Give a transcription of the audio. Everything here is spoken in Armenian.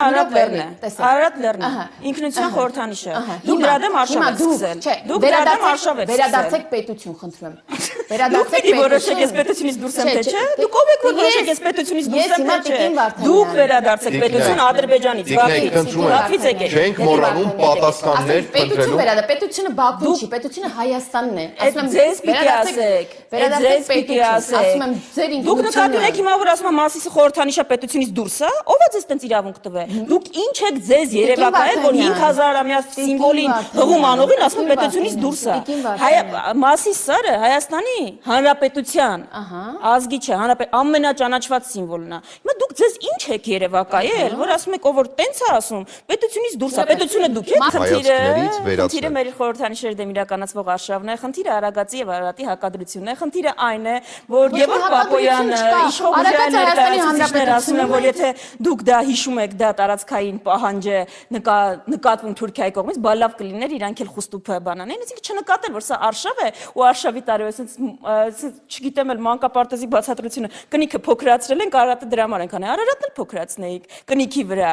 Արարատ լեռն է, ինքնության խորհրդանիշը, դուք դրա դեմ արշավ եք սկսել, դուք դրա դեմ արշավ եք սկսել, վերադարձեք պետություն, խնդրում եմ, դուք պիտի որոշեք ես պետությունից դուրս եմ թե չէ, դուք ով եք որ որոշեք ես պետությունից դուրս եմ թե չէ, դուք վերադարձեք պետություն Ադրբեջանից, Բաքվից եկեք, չենք մոռանում պատասխաններ պետություն վերադարձ, պետությունը Բաքուն չի, պետությունը Հայաստանն է, ձեզ պիտի ասեք, վերադարձեք պետություն, ասում եմ ձեր դուք նկատում եք հիմա որ ասում եմ Մասիսը խորհրդանիշը պետությունից դուրս է, ով է ձեզ տենց իրավունք տվել, դուք ինչ եք ձեզ երևակայել որ 5000-ամյա սիմվոլին հղում անողին ասում եմ պետությունից դուրս է, Մասիս սարը Հայաստանի Հանրապետության ազգի չէ, ամենաճանաչված սիմվոլն է, հիմա դուք ձեզ ինչ եք երևակայել, որ ասում եք ով որ տենց է ասում, պետությունից դուրս է, պետությունը դուք եք, խնդիրը մեր խորհրդանիշերի դեմ իրականացվող արշավն է, խնդիրը Արագածի եւ Արարատի հակադրությունն է, խնդիրը այն է, որ Գևորգ Բակոյանը իշխող ներկայացուցիչներ ասում են, որ եթե դուք դա հիշում եք, դա տարածքային պահանջ է նկատվում Թուրքիայի կողմից, բա լավ կլիներ իրանք էլ խուստուփ բանանեն, այսինքն չնկատել, որ սա արշավ է ու արշավի տարեու այսպես չգիտեմ էլ մանկապարտեզի բացատրությունը կնիքը փոքրացրել են, Արարատը դրա համար են քանի Արարատն էլ փոքրացնեիք կնիքի վրա։